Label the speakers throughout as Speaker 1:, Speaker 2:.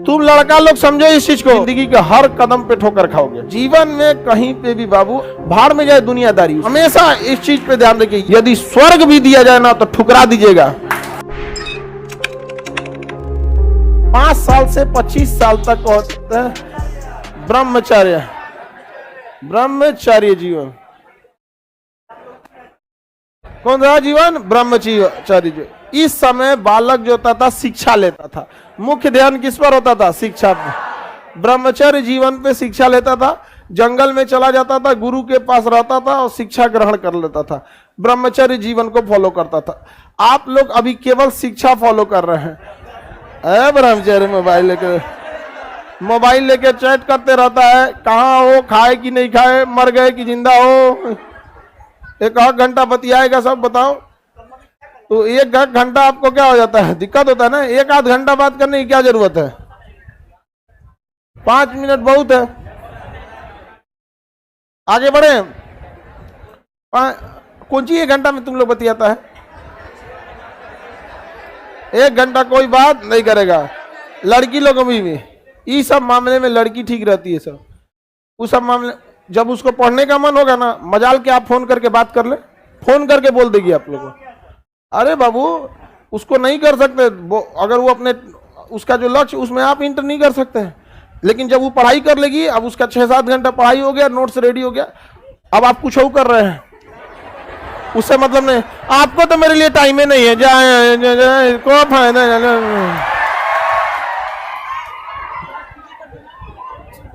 Speaker 1: तुम लड़का लोग समझो इस चीज को, जिंदगी के हर कदम पे ठोकर खाओगे। जीवन में कहीं पे भी बाबू भाड़ में जाए दुनियादारी, हमेशा इस चीज पे ध्यान रखिए, यदि स्वर्ग भी दिया जाए ना तो ठुकरा दीजिएगा। 5 साल से 25 साल तक होता है ब्रह्मचर्य, ब्रह्मचर्य जीवन। कौन सा जीवन? ब्रह्मचर्य। इस समय बालक जो होता था शिक्षा लेता था, मुख्य ध्यान किस पर होता था? शिक्षा पर। ब्रह्मचर्य जीवन पे शिक्षा लेता था, जंगल में चला जाता था, गुरु के पास रहता था और शिक्षा ग्रहण कर लेता था, ब्रह्मचर्य जीवन को फॉलो करता था। आप लोग अभी केवल शिक्षा फॉलो कर रहे हैं। ब्रह्मचर्य मोबाइल लेके चैट करते रहता है, कहाँ हो, खाए कि नहीं खाए, मर गए कि जिंदा हो, एक आध घंटा बतियाएगा सब। बताओ तो एक घंटा आपको क्या हो जाता है? दिक्कत होता है ना। एक आध घंटा बात करने की क्या जरूरत है? 5 मिनट बहुत है। आगे बढ़े। कौन सी 1 घंटा में तुम लोग बतियाता है? 1 घंटा कोई बात नहीं करेगा। लड़की लोग अभी भी इस सब मामले में लड़की ठीक रहती है सब। उस सब मामले जब उसको पढ़ने का मन होगा ना, मजाल के आप फोन करके बात कर ले, फोन करके बोल देगी आप लोगों को। अरे बाबू उसको नहीं कर सकते वो, अगर वो अपने उसका जो लक्ष्य उसमें आप इंटर नहीं कर सकते हैं। लेकिन जब वो पढ़ाई कर लेगी, अब उसका 6-7 घंटा पढ़ाई हो गया, नोट्स रेडी हो गया, अब आप कुछ और कर रहे हैं, उससे मतलब नहीं। आपको तो मेरे लिए टाइम ही नहीं है, जाए को फायदा।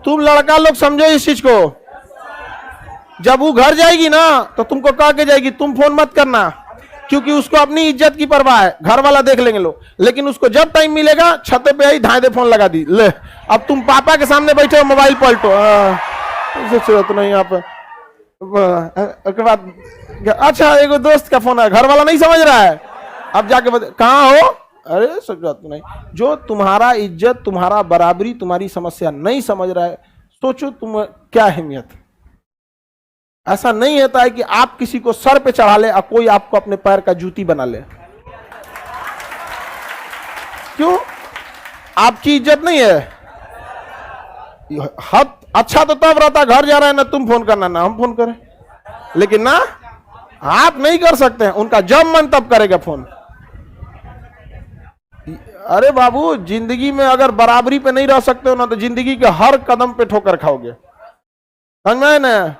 Speaker 1: तुम लड़का लोग समझो इस चीज को, जब वो घर जाएगी ना तो तुमको कह के जाएगी तुम फोन मत करना, क्योंकि उसको अपनी इज्जत की परवाह है, घर वाला देख लेंगे लोग। लेकिन उसको जब टाइम मिलेगा छत पे आई धाए दे फोन लगा दी, ले अब तुम पापा के सामने बैठे हो, मोबाइल पलटो। जरूरत नहीं यहाँ पे। उसके बाद अच्छा एगो दोस्त का फोन है, घर वाला नहीं समझ रहा है, अब जाके कहाँ हो? अरे सब बात नहीं। जो तुम्हारा इज्जत, तुम्हारा बराबरी, तुम्हारी समस्या नहीं समझ रहा है, सोचो तुम क्या अहमियत। ऐसा नहीं होता है कि आप किसी को सर पे चढ़ा ले और कोई आपको अपने पैर का जूती बना ले। क्यों? आपकी इज्जत नहीं है। हद अच्छा तो तब रहता, घर जा रहा है ना तुम फोन करना ना हम फोन करें, लेकिन ना आप नहीं कर सकते हैं। उनका जब मन तब करेगा फोन। अरे बाबू जिंदगी में अगर बराबरी पे नहीं रह सकते हो ना तो जिंदगी के हर कदम पे ठोकर खाओगे। समझ में ना?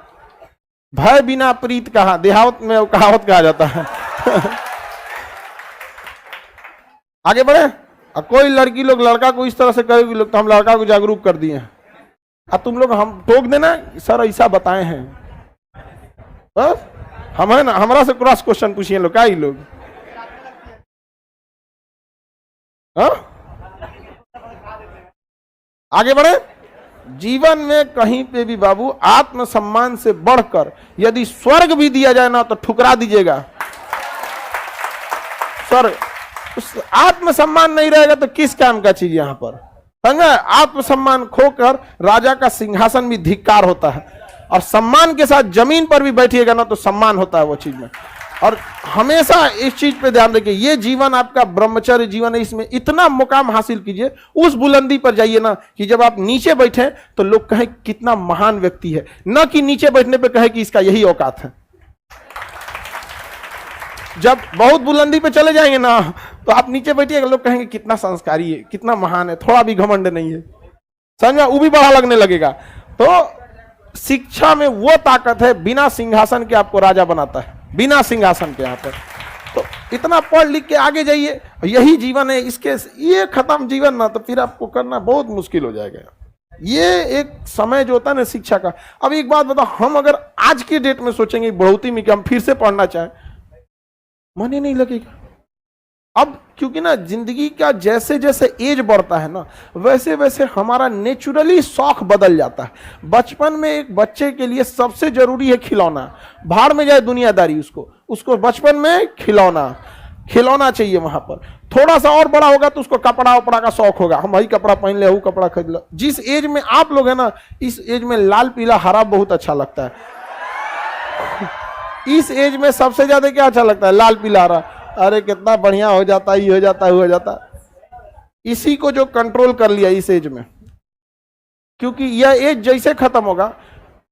Speaker 1: भय बिना प्रीत कहा, देहावत में कहावत कहा जाता है। आगे बढ़े। और कोई लड़की लोग लड़का को इस तरह से करेगी लोग तो हम लड़का को जागरूक कर दिए हैं, और तुम लोग हम टोक देना सर ऐसा बताए हैं, बस हम है ना, हमारा से क्रॉस क्वेश्चन पूछिए लोग, क्या ही लोग। आगे बढ़े। जीवन में कहीं पे भी बाबू आत्मसम्मान से बढ़कर यदि स्वर्ग भी दिया जाए ना तो ठुकरा दीजिएगा। स्वर्ग, उस आत्मसम्मान नहीं रहेगा तो किस काम का चीज यहां पर? समझे? आत्मसम्मान खोकर राजा का सिंहासन भी धिक्कार होता है, और सम्मान के साथ जमीन पर भी बैठिएगा ना तो सम्मान होता है वो चीज में। और हमेशा इस चीज पे ध्यान रखिए, ये जीवन आपका ब्रह्मचर्य जीवन है, इसमें इतना मुकाम हासिल कीजिए, उस बुलंदी पर जाइए ना कि जब आप नीचे बैठे तो लोग कहें कितना महान व्यक्ति है, न कि नीचे बैठने पे कहे कि इसका यही औकात है। जब बहुत बुलंदी पे चले जाएंगे ना तो आप नीचे बैठिएगा, लोग कहेंगे कितना संस्कारी है, कितना महान है, थोड़ा भी घमंड नहीं है। समझ, वो भी बड़ा लगने लगेगा। तो शिक्षा में वो ताकत है, बिना सिंहासन के आपको राजा बनाता है, बिना सिंहासन के। यहाँ पर तो इतना पढ़ लिख के आगे जाइए, यही जीवन है। इसके ये खत्म जीवन ना तो फिर आपको करना बहुत मुश्किल हो जाएगा। ये एक समय जो होता है ना शिक्षा का। अब एक बात बताओ, हम अगर आज के डेट में सोचेंगे बढ़ोतरी में कि हम फिर से पढ़ना चाहें, मन ही नहीं लगेगा। अब क्योंकि ना जिंदगी का जैसे जैसे एज बढ़ता है ना वैसे वैसे हमारा नेचुरली शौक बदल जाता है। बचपन में एक बच्चे के लिए सबसे जरूरी है खिलौना, भाड़ में जाए दुनियादारी, उसको बचपन में खिलौना चाहिए। वहां पर थोड़ा सा और बड़ा होगा तो उसको कपड़ा उपड़ा का शौक होगा, हम वही कपड़ा पहन ले, वो कपड़ा खरीद लो। जिस एज में आप लोग है ना, इस एज में लाल पीला हरा बहुत अच्छा लगता है। इस एज में सबसे ज्यादा क्या अच्छा लगता है? लाल पीला हरा। अरे कितना बढ़िया हो जाता है, ये हो जाता है, वो हो जाता है। इसी को जो कंट्रोल कर लिया इस एज में, क्योंकि यह एज जैसे खत्म होगा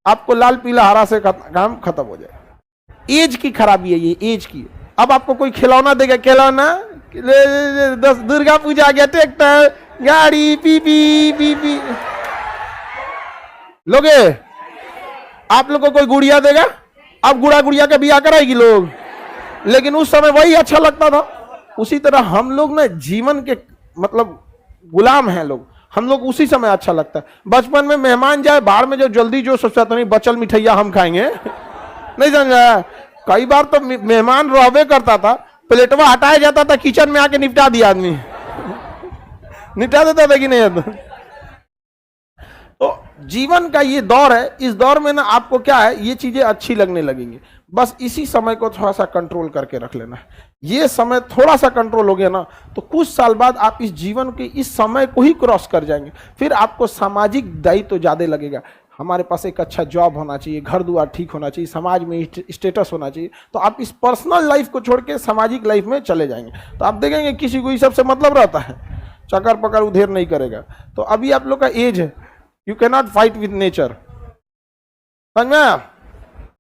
Speaker 1: आपको लाल पीला हरा से काम खत्म हो जाए। एज की खराबी है ये, एज की। अब आपको कोई खिलौना देगा, खिलौना दुर्गा पूजा आ गया, ट्रैक्टर, गाड़ी, पीपी पीपी लोगे। आप लोग को कोई गुड़िया देगा, अब गुड़िया का बिया कराएगी लोग, लेकिन उस समय वही अच्छा लगता था। उसी तरह हम लोग ना जीवन के मतलब गुलाम हैं लोग, हम लोग उसी समय अच्छा लगता है। बचपन में मेहमान जाए बाहर में जो जल्दी जो सोचता था नहीं बचल मिठाइया हम खाएंगे नहीं समझा। कई बार तो मेहमान रहबे करता था, प्लेटवा हटाया जाता था, किचन में आके निपटा दिया आदमी निपटा देता था कि नहीं। तो जीवन का ये दौर है, इस दौर में ना आपको क्या है, ये चीजें अच्छी लगने लगेंगी। बस इसी समय को थोड़ा सा कंट्रोल करके रख लेना है। ये समय थोड़ा सा कंट्रोल हो गया ना तो कुछ साल बाद आप इस जीवन के इस समय को ही क्रॉस कर जाएंगे। फिर आपको सामाजिक दायित्व तो ज्यादा लगेगा। हमारे पास एक अच्छा जॉब होना चाहिए, घर द्वार ठीक होना चाहिए, समाज में स्टेटस होना चाहिए। तो आप इस पर्सनल लाइफ को छोड़ के सामाजिक लाइफ में चले जाएंगे। तो आप देखेंगे किसी को इस सबसे मतलब रहता है, चकर पकड़ उधेर नहीं करेगा। तो अभी आप लोग का एज है, you cannot fight with nature, समझ में आया?